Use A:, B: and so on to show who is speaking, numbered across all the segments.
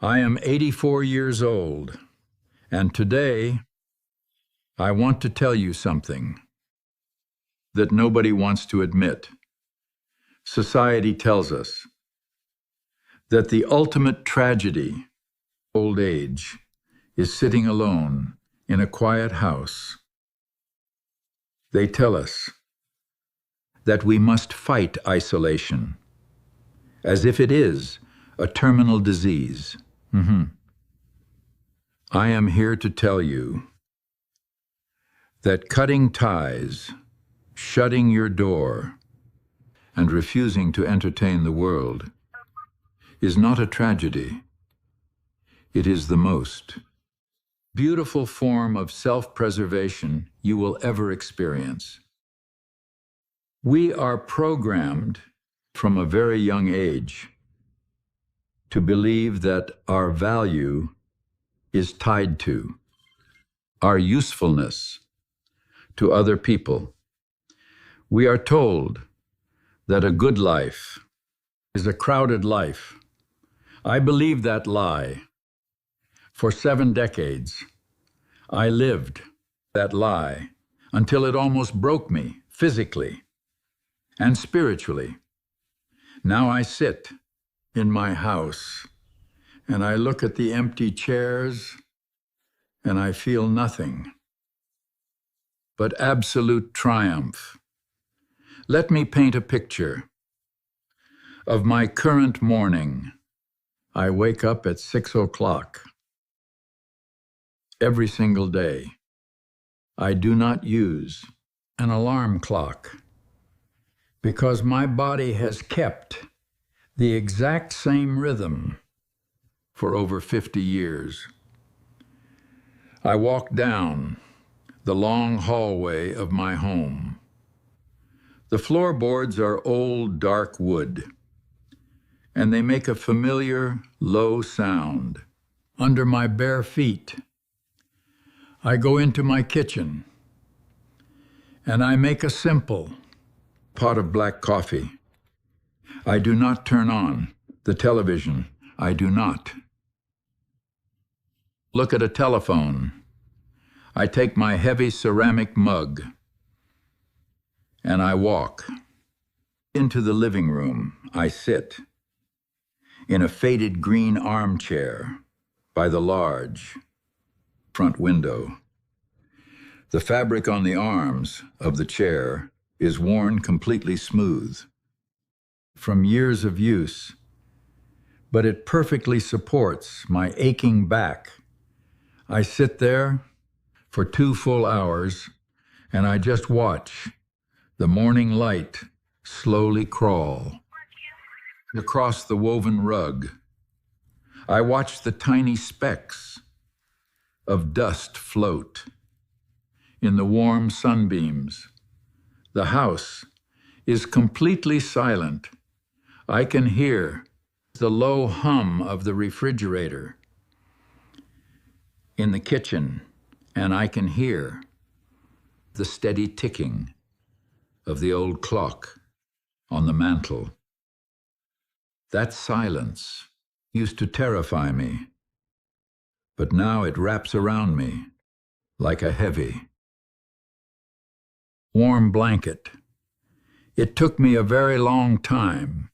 A: I am 84 years old, and today I want to tell you something that nobody wants to admit. Society tells us that the ultimate tragedy of old age is sitting alone in a quiet house. They tell us that we must fight isolation, as if it is a terminal disease. I am here to tell you that cutting ties, shutting your door, and refusing to entertain the world is not a tragedy. It is the most beautiful form of self-preservation you will ever experience. We are programmed from a very young age to believe that our value is tied to our usefulness to other people. We are told that a good life is a crowded life. I believe that lie. For 7 decades, I lived that lie until it almost broke me physically and spiritually. Now I sit in my house and I look at the empty chairs and I feel nothing but absolute triumph. Let me paint a picture of my current morning. I wake up at 6 o'clock. Every single day. I do not use an alarm clock because my body has kept the exact same rhythm for over 50 years. I walk down the long hallway of my home. The floorboards are old dark wood, and they make a familiar low sound under my bare feet. I go into my kitchen, and I make a simple pot of black coffee. I do not turn on the television. I do not look at a telephone. I take my heavy ceramic mug, and I walk into the living room. I sit in a faded green armchair by the large front window. The fabric on the arms of the chair is worn completely smooth from years of use, but it perfectly supports my aching back. I sit there for 2 full hours and I just watch the morning light slowly crawl across the woven rug. I watch the tiny specks of dust float in the warm sunbeams. The house is completely silent. I can hear the low hum of the refrigerator in the kitchen, and I can hear the steady ticking of the old clock on the mantel. That silence used to terrify me, but now it wraps around me like a heavy, warm blanket. It took me a very long time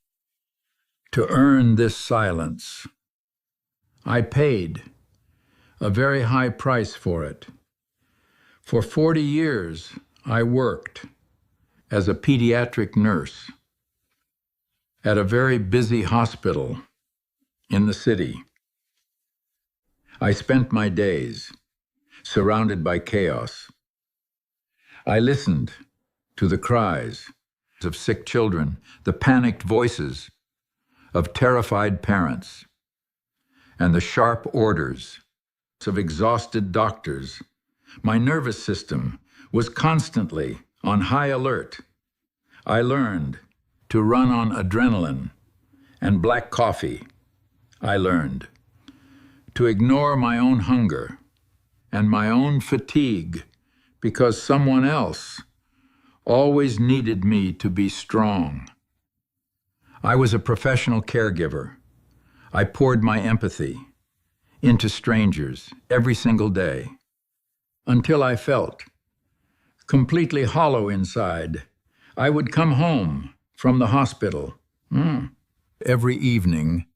A: to earn this silence. I paid a very high price for it. For 40 years, I worked as a pediatric nurse at a very busy hospital in the city. I spent my days surrounded by chaos. I listened to the cries of sick children, the panicked voices of terrified parents, and the sharp orders of exhausted doctors. My nervous system was constantly on high alert. I learned to run on adrenaline and black coffee. I learned to ignore my own hunger and my own fatigue because someone else always needed me to be strong. I was a professional caregiver. I poured my empathy into strangers every single day, until I felt completely hollow inside. I would come home from the hospital every evening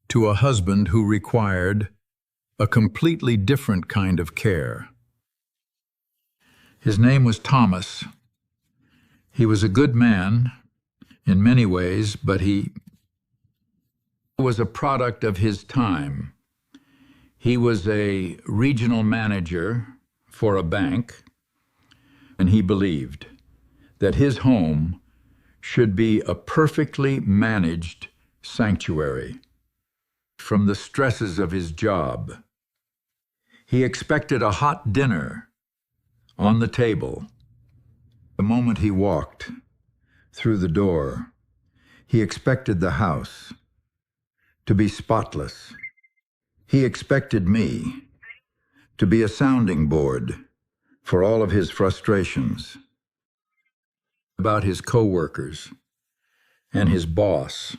A: to a husband who required a completely different kind of care. His name was Thomas. He was a good man in many ways, but he was a product of his time. He was a regional manager for a bank, and he believed that his home should be a perfectly managed sanctuary from the stresses of his job. He expected a hot dinner on the table the moment he walked through the door. He expected the house to be spotless. He expected me to be a sounding board for all of his frustrations about his co-workers and his boss.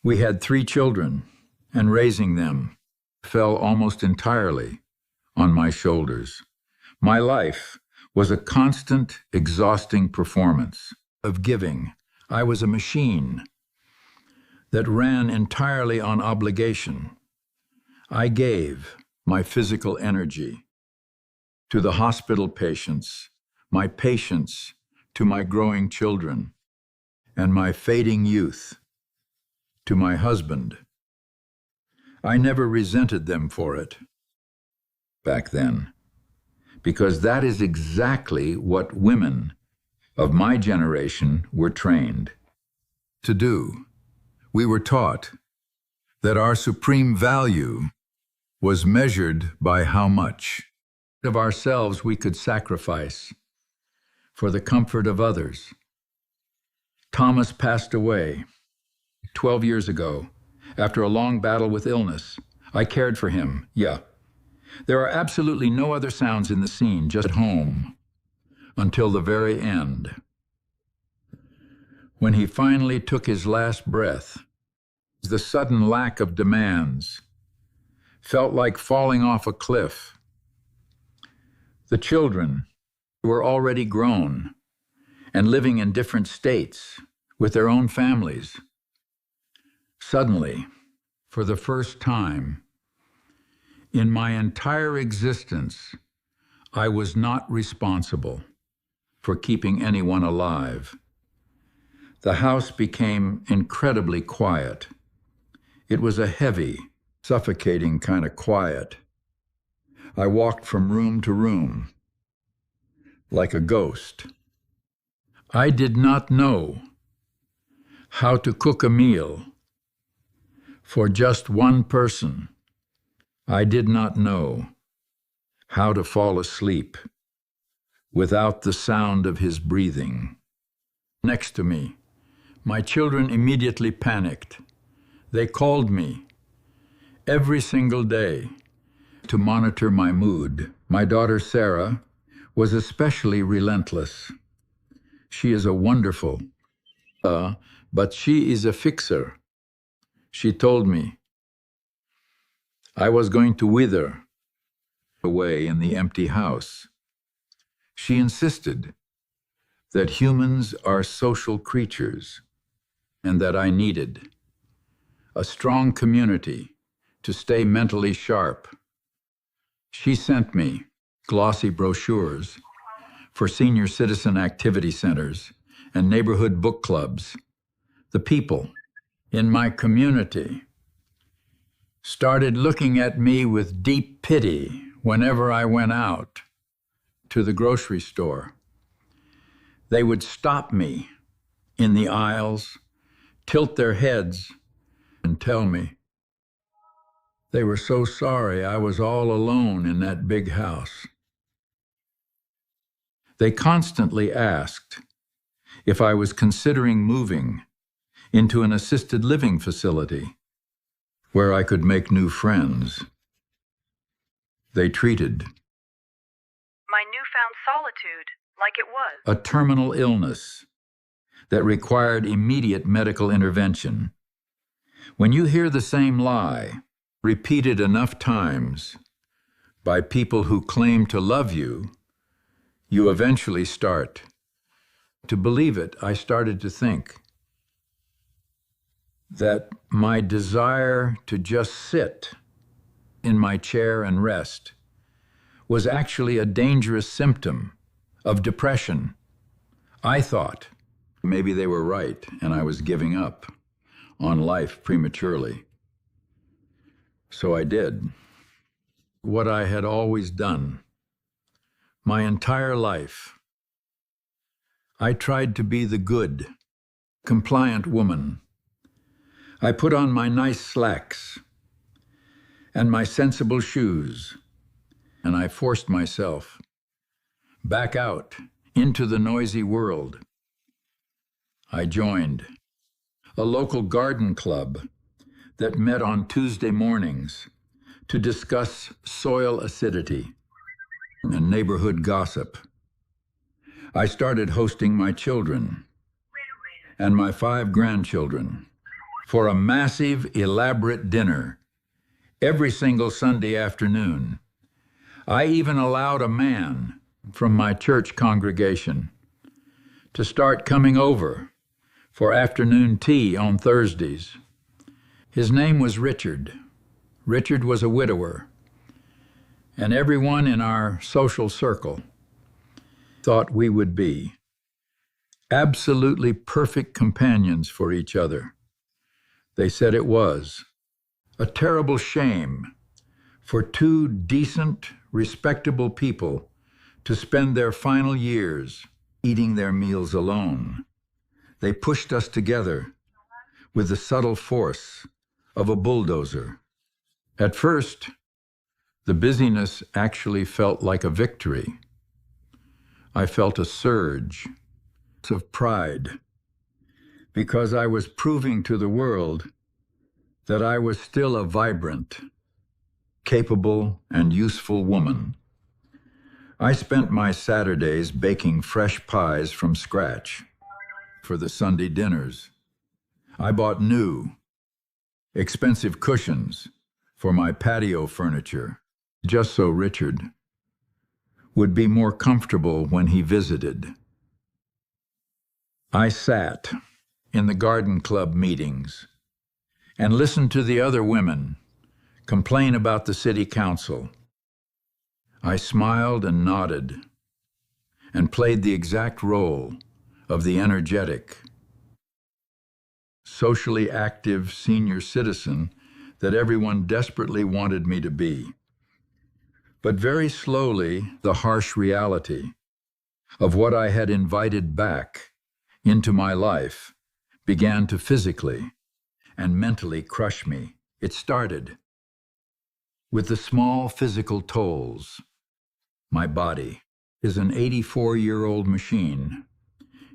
A: We had 3 children, and raising them fell almost entirely on my shoulders. My life was a constant, exhausting performance of giving. I was a machine that ran entirely on obligation. I gave my physical energy to the hospital patients, my patience to my growing children, and my fading youth to my husband. I never resented them for it back then, because that is exactly what women of my generation were trained to do. We were taught that our supreme value was measured by how much of ourselves we could sacrifice for the comfort of others. Thomas passed away 12 years ago after a long battle with illness. I cared for him, yeah. There are absolutely no other sounds in the scene, just at home, until the very end. When he finally took his last breath, the sudden lack of demands felt like falling off a cliff. The children were already grown and living in different states with their own families. Suddenly, for the first time in my entire existence, I was not responsible for keeping anyone alive. The house became incredibly quiet. It was a heavy, suffocating kind of quiet. I walked from room to room like a ghost. I did not know how to cook a meal for just one person. I did not know how to fall asleep without the sound of his breathing. Next to me, my children immediately panicked. They called me every single day to monitor my mood. My daughter Sarah was especially relentless. She is a wonderful, but she is a fixer. She told me I was going to wither away in the empty house. She insisted that humans are social creatures and that I needed a strong community to stay mentally sharp. She sent me glossy brochures for senior citizen activity centers and neighborhood book clubs. The people in my community started looking at me with deep pity whenever I went out to the grocery store. They would stop me in the aisles, tilt their heads, and tell me they were so sorry I was all alone in that big house. They constantly asked if I was considering moving into an assisted living facility where I could make new friends. They treated
B: my newfound solitude like it was
A: a terminal illness that required immediate medical intervention. When you hear the same lie repeated enough times by people who claim to love you, you eventually start to believe it. I started to think that my desire to just sit in my chair and rest was actually a dangerous symptom of depression. I thought maybe they were right and I was giving up on life prematurely. So I did what I had always done my entire life. I tried to be the good, compliant woman. I put on my nice slacks and my sensible shoes, and I forced myself back out into the noisy world. I joined a local garden club that met on Tuesday mornings to discuss soil acidity and neighborhood gossip. I started hosting my children and my 5 grandchildren for a massive, elaborate dinner every single Sunday afternoon. I even allowed a man from my church congregation to start coming over for afternoon tea on Thursdays. His name was Richard. Richard was a widower, and everyone in our social circle thought we would be absolutely perfect companions for each other. They said it was a terrible shame for 2 decent, respectable people to spend their final years eating their meals alone. They pushed us together with the subtle force of a bulldozer. At first, the busyness actually felt like a victory. I felt a surge of pride because I was proving to the world that I was still a vibrant, capable, and useful woman. I spent my Saturdays baking fresh pies from scratch for the Sunday dinners. I bought new, expensive cushions for my patio furniture, just so Richard would be more comfortable when he visited. I sat in the garden club meetings and listened to the other women complain about the city council. I smiled and nodded and played the exact role of the energetic, socially active senior citizen that everyone desperately wanted me to be. But very slowly, the harsh reality of what I had invited back into my life began to physically and mentally crush me. It started with the small physical tolls. My body is an 84-year-old machine.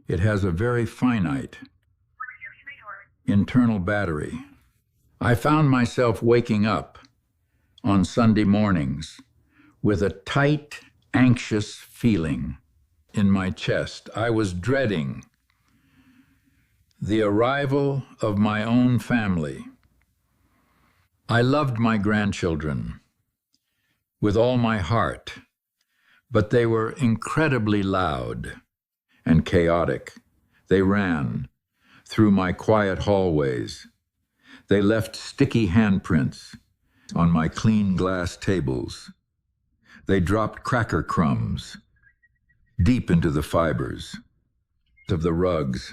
A: It has a very finite internal battery. I found myself waking up on Sunday mornings with a tight, anxious feeling in my chest. I was dreading the arrival of my own family. I loved my grandchildren with all my heart, but they were incredibly loud and chaotic. They ran through my quiet hallways. They left sticky handprints on my clean glass tables. They dropped cracker crumbs deep into the fibers of the rugs.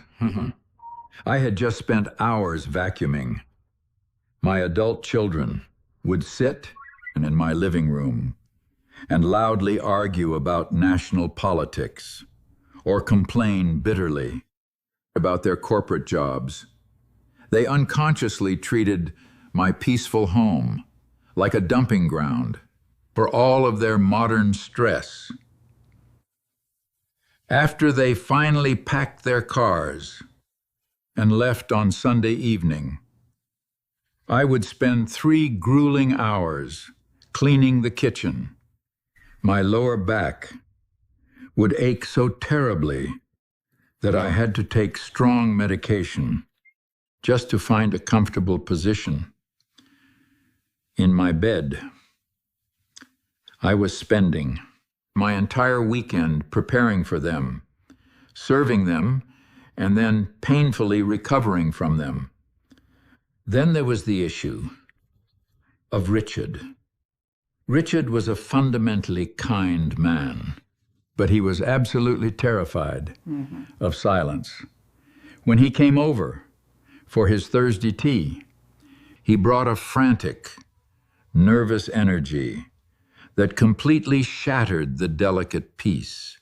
A: I had just spent hours vacuuming. My adult children would sit in my living room and loudly argue about national politics or complain bitterly about their corporate jobs. They unconsciously treated my peaceful home like a dumping ground for all of their modern stress. After they finally packed their cars and left on Sunday evening, I would spend 3 grueling hours cleaning the kitchen. My lower back would ache so terribly that I had to take strong medication just to find a comfortable position. In my bed, I was spending my entire weekend preparing for them, serving them, and then painfully recovering from them. Then there was the issue of Richard. Richard was a fundamentally kind man, but he was absolutely terrified of silence. When he came over for his Thursday tea, he brought a frantic, nervous energy that completely shattered the delicate peace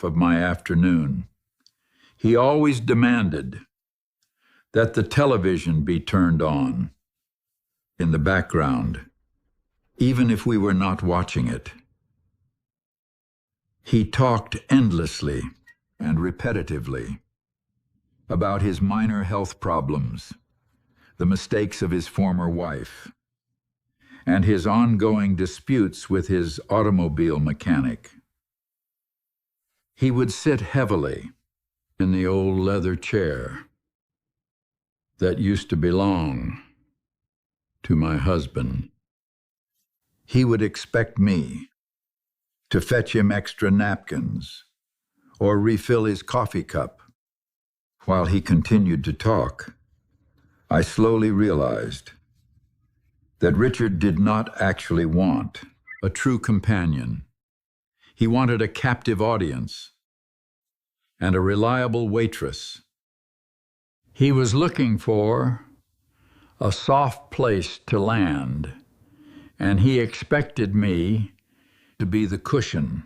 A: of my afternoon. He always demanded that the television be turned on in the background, even if we were not watching it. He talked endlessly and repetitively about his minor health problems, the mistakes of his former wife, and his ongoing disputes with his automobile mechanic. He would sit heavily in the old leather chair that used to belong to my husband. He would expect me to fetch him extra napkins or refill his coffee cup. While he continued to talk, I slowly realized that Richard did not actually want a true companion. He wanted a captive audience and a reliable waitress. He was looking for a soft place to land, and he expected me to be the cushion.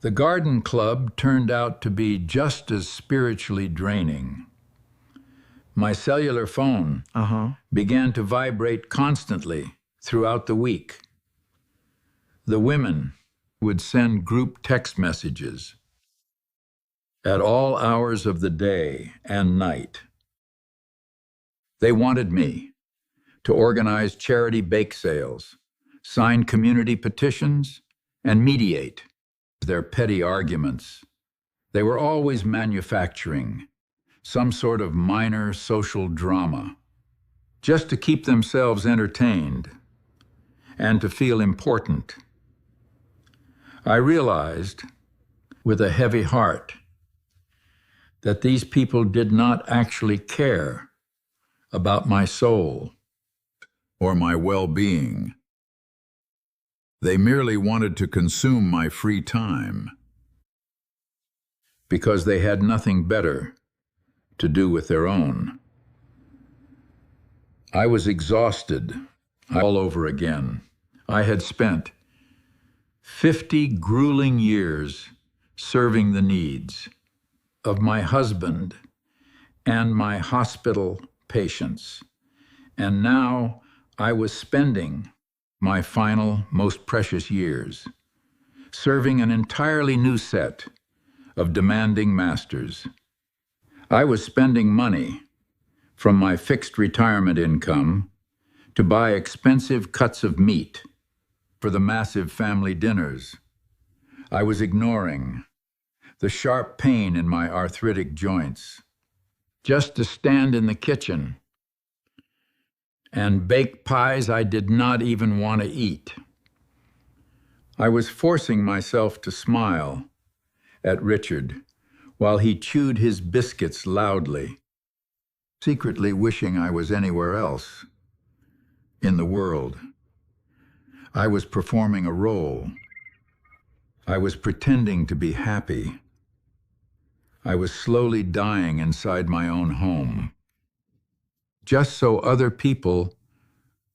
A: The garden club turned out to be just as spiritually draining. My cellular phone began to vibrate constantly throughout the week. The women would send group text messages at all hours of the day and night. They wanted me to organize charity bake sales, sign community petitions, and mediate their petty arguments. They were always manufacturing some sort of minor social drama, just to keep themselves entertained and to feel important. I realized, with a heavy heart, that these people did not actually care about my soul or my well-being. They merely wanted to consume my free time because they had nothing better to do with their own. I was exhausted all over again. I had spent 50 grueling years serving the needs of my husband and my hospital patients, and now I was spending my final, most precious years serving an entirely new set of demanding masters. I was spending money from my fixed retirement income to buy expensive cuts of meat for the massive family dinners. I was ignoring the sharp pain in my arthritic joints just to stand in the kitchen and bake pies I did not even want to eat. I was forcing myself to smile at Richard while he chewed his biscuits loudly, secretly wishing I was anywhere else in the world. I was performing a role. I was pretending to be happy. I was slowly dying inside my own home, just so other people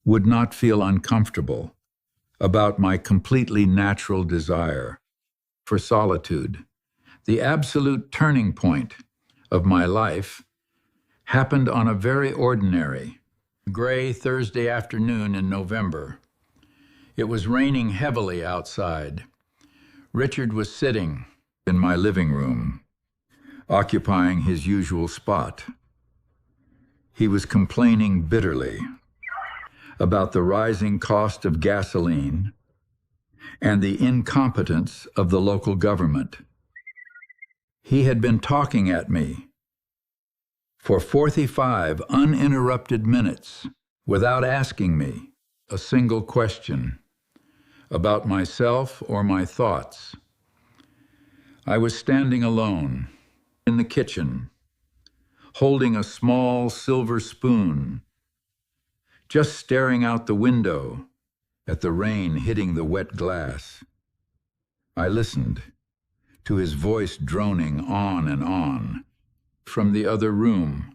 A: would not feel uncomfortable about my completely natural desire for solitude. The absolute turning point of my life happened on a very ordinary, gray Thursday afternoon in November. It was raining heavily outside. Richard was sitting in my living room, occupying his usual spot. He was complaining bitterly about the rising cost of gasoline and the incompetence of the local government. He had been talking at me for 45 uninterrupted minutes without asking me a single question about myself or my thoughts. I was standing alone in the kitchen, holding a small silver spoon, just staring out the window at the rain hitting the wet glass. I listened to his voice droning on and on from the other room,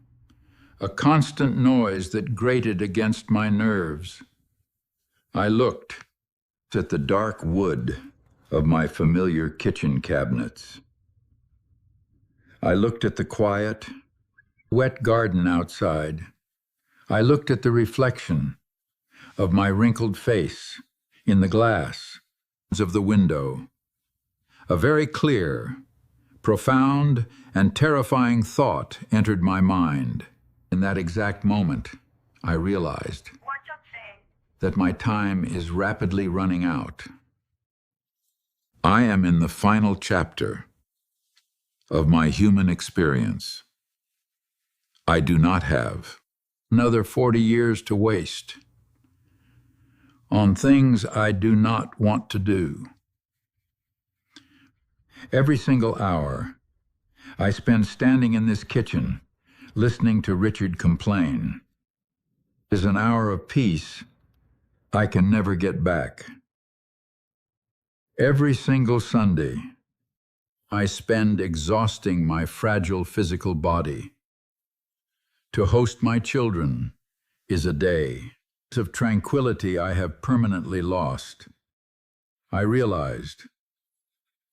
A: a constant noise that grated against my nerves. I looked at the dark wood of my familiar kitchen cabinets. I looked at the quiet, wet garden outside. I looked at the reflection of my wrinkled face in the glass of the window. A very clear, profound, and terrifying thought entered my mind. In that exact moment, I realized that my time is rapidly running out. I am in the final chapter of my human experience. I do not have another 40 years to waste on things I do not want to do. Every single hour I spend standing in this kitchen listening to Richard complain is an hour of peace I can never get back. Every single Sunday, I spend exhausting my fragile physical body. To host my children is a day of tranquility I have permanently lost. I realized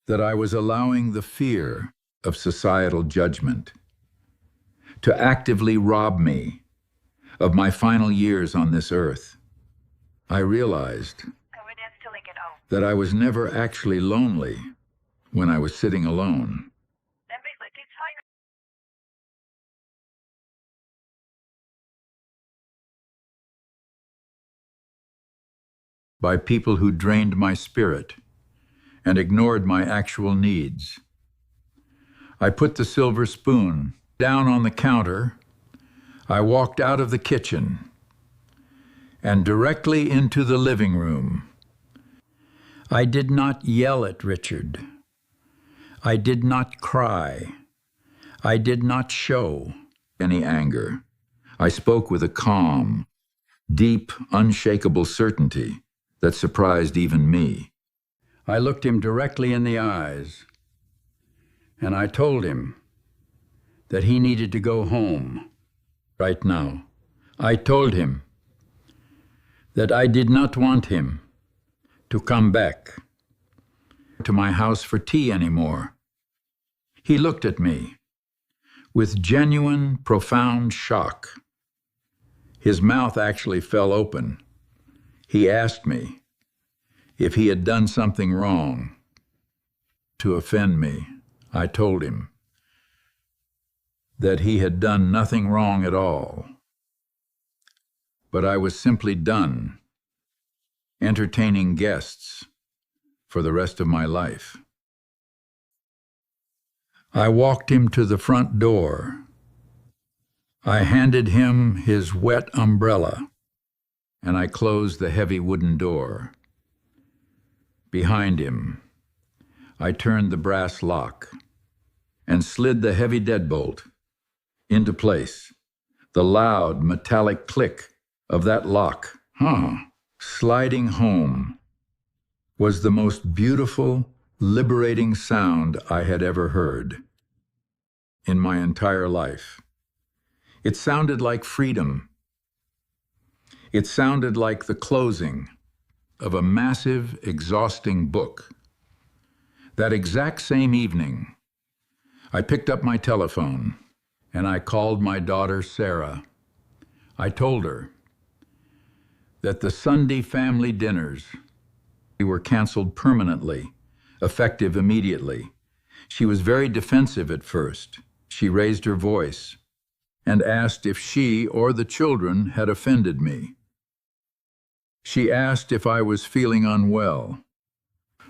A: that I was allowing the fear of societal judgment to actively rob me of my final years on this earth. I realized that I was never actually lonely when I was sitting alone. By people who drained my spirit and ignored my actual needs. I put the silver spoon down on the counter. I walked out of the kitchen and directly into the living room. I did not yell at Richard. I did not cry. I did not show any anger. I spoke with a calm, deep, unshakable certainty that surprised even me. I looked him directly in the eyes, and I told him that he needed to go home right now. I told him that I did not want him to come back to my house for tea anymore. He looked at me with genuine, profound shock. His mouth actually fell open. He asked me if he had done something wrong to offend me. I told him that he had done nothing wrong at all, but I was simply done entertaining guests for the rest of my life. I walked him to the front door. I handed him his wet umbrella, and I closed the heavy wooden door. Behind him, I turned the brass lock and slid the heavy deadbolt into place. The loud metallic click of that lock, sliding home, was the most beautiful, liberating sound I had ever heard in my entire life. It sounded like freedom. It sounded like the closing of a massive, exhausting book. That exact same evening, I picked up my telephone and I called my daughter, Sarah. I told her that the Sunday family dinners were canceled permanently, effective immediately. She was very defensive at first. She raised her voice and asked if she or the children had offended me. She asked if I was feeling unwell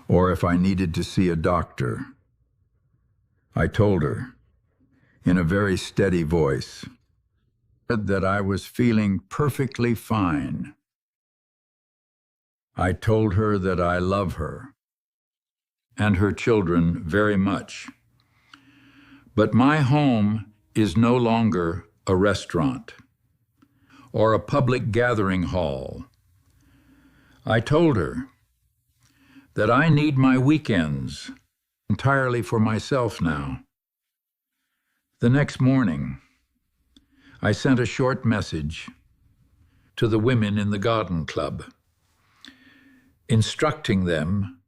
A: or if I needed to see a doctor. I told her, in a very steady voice, that I was feeling perfectly fine. I told her that I love her and her children very much. But my home is no longer a restaurant or a public gathering hall. I told her that I need my weekends entirely for myself now. The next morning, I sent a short message to the women in the garden club, instructing them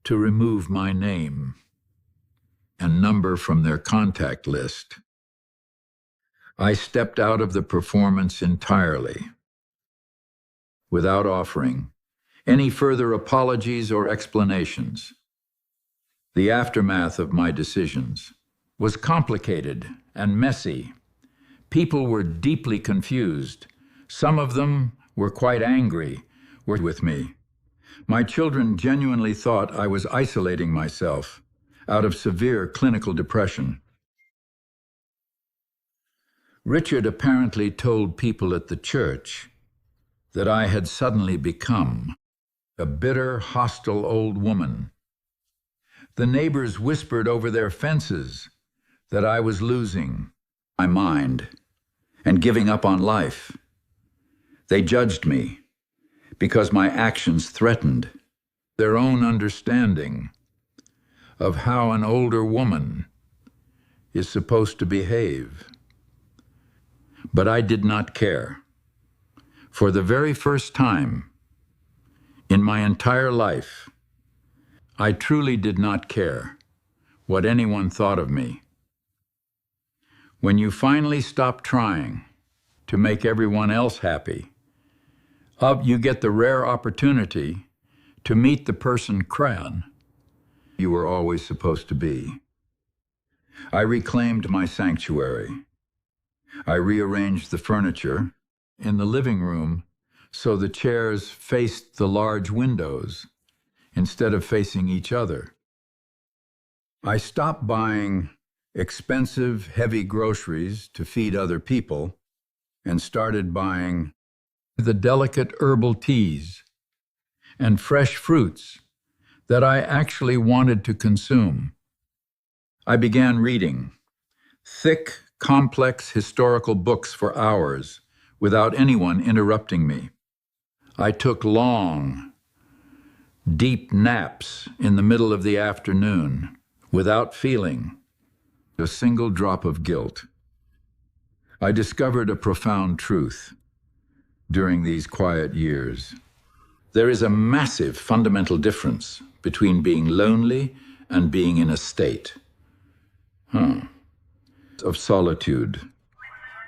A: to remove my name and number from their contact list. I stepped out of the performance entirely, without offering any further apologies or explanations. The aftermath of my decisions was complicated and messy. People were deeply confused. Some of them were quite angry with me. My children genuinely thought I was isolating myself out of severe clinical depression. Richard apparently told people at the church that I had suddenly become a bitter, hostile old woman. The neighbors whispered over their fences that I was losing my mind and giving up on life. They judged me because my actions threatened their own understanding of how an older woman is supposed to behave. But I did not care. For the very first time in my entire life, I truly did not care what anyone thought of me. When you finally stop trying to make everyone else happy, you get the rare opportunity to meet the person you were always supposed to be. I reclaimed my sanctuary. I rearranged the furniture in the living room so the chairs faced the large windows instead of facing each other. I stopped buying expensive, heavy groceries to feed other people and started buying the delicate herbal teas and fresh fruits that I actually wanted to consume. I began reading thick, complex historical books for hours without anyone interrupting me. I took long, deep naps in the middle of the afternoon without feeling a single drop of guilt. I discovered a profound truth during these quiet years. There is a massive fundamental difference between being lonely and being in a state of solitude.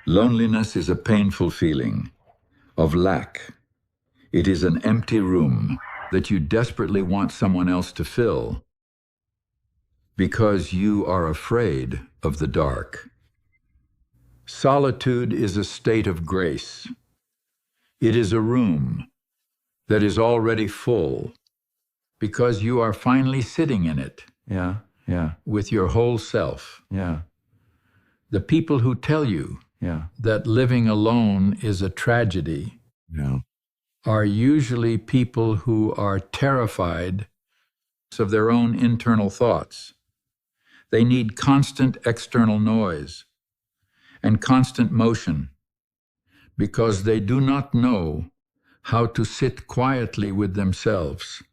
A: Loneliness is a painful feeling of lack. It is an empty room that you desperately want someone else to fill because you are afraid of the dark. Solitude is a state of grace. It is a room that is already full because you are finally sitting in it.
C: Yeah.
A: With your whole self.
C: Yeah.
A: The people who tell you that living alone is a tragedy are usually people who are terrified of their own internal thoughts. They need constant external noise and constant motion because they do not know how to sit quietly with themselves.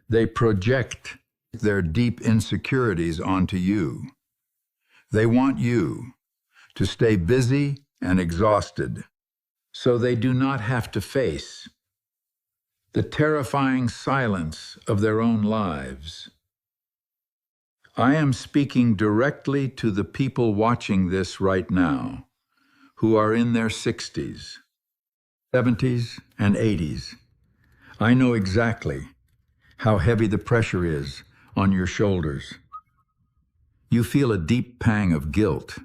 A: They project their deep insecurities onto you. They want you to stay busy and exhausted so they do not have to face the terrifying silence of their own lives. I am speaking directly to the people watching this right now who are in their 60s, 70s, and 80s. I know exactly how heavy the pressure is on your shoulders. You feel a deep pang of guilt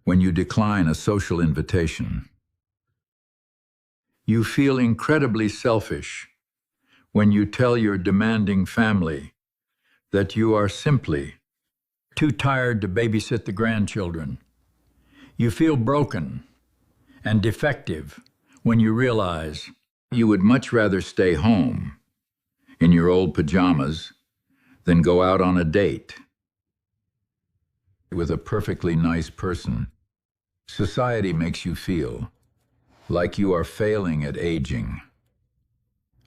A: when you decline a social invitation. You feel incredibly selfish when you tell your demanding family that you are simply too tired to babysit the grandchildren. You feel broken and defective when you realize You would much rather stay home in your old pajamas than go out on a date with a perfectly nice person. Society makes you feel like you are failing at aging.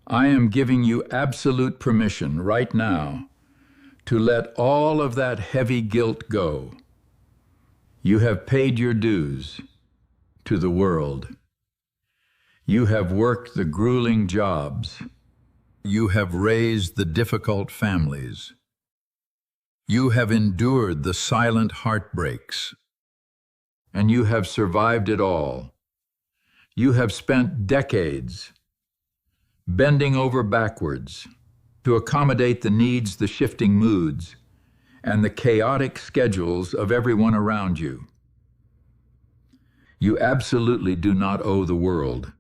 A: I am giving you absolute permission right now to let all of that heavy guilt go. You have paid your dues to the world. You have worked the grueling jobs. You have raised the difficult families. You have endured the silent heartbreaks. And you have survived it all. You have spent decades bending over backwards to accommodate the needs, the shifting moods, and the chaotic schedules of everyone around you. You absolutely do not owe the world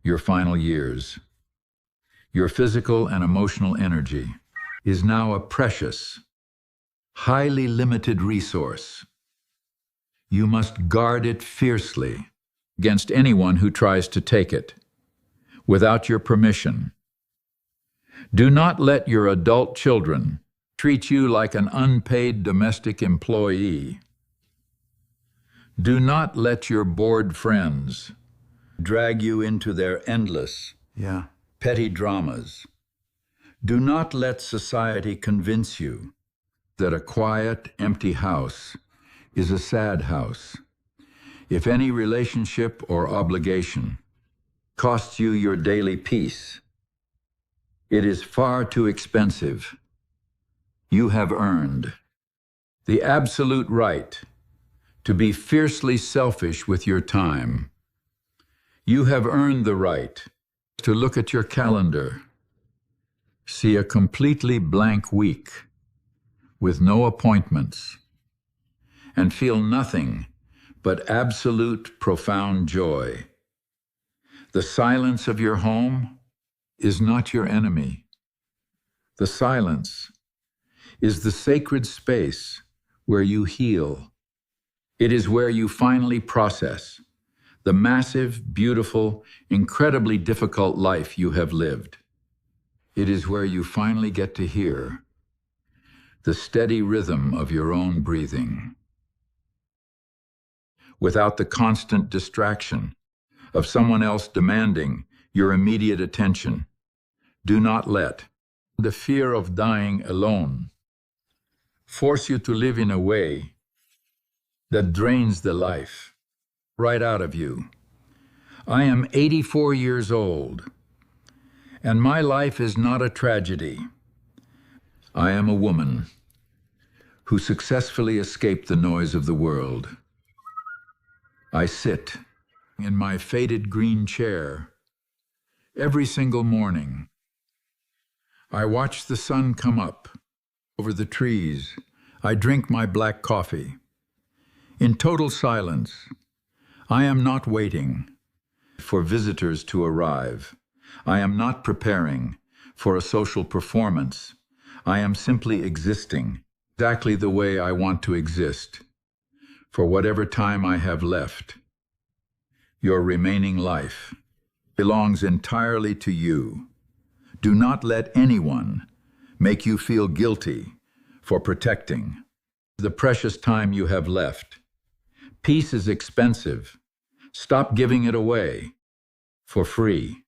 A: your final years. Your physical and emotional energy is now a precious, highly limited resource. You must guard it fiercely against anyone who tries to take it without your permission. Do not let your adult children treat you like an unpaid domestic employee. Do not let your bored friends drag you into their endless, petty dramas. Do not let society convince you that a quiet, empty house is a sad house. If any relationship or obligation costs you your daily peace, it is far too expensive. You have earned the absolute right to be fiercely selfish with your time. You have earned the right to look at your calendar, see a completely blank week with no appointments, and feel nothing but absolute profound joy. The silence of your home is not your enemy. The silence is the sacred space where you heal. It is where you finally process the massive, beautiful, incredibly difficult life you have lived. It is where you finally get to hear the steady rhythm of your own breathing, without the constant distraction of someone else demanding your immediate attention. Do not let the fear of dying alone force you to live in a way that drains the life right out of you. I am 84 years old, and my life is not a tragedy. I am a woman who successfully escaped the noise of the world. I sit in my faded green chair every single morning. I watch the sun come up over the trees. I drink my black coffee. In total silence, I am not waiting for visitors to arrive. I am not preparing for a social performance. I am simply existing exactly the way I want to exist for whatever time I have left. Your remaining life belongs entirely to you. Do not let anyone make you feel guilty for protecting the precious time you have left. Peace is expensive. Stop giving it away for free.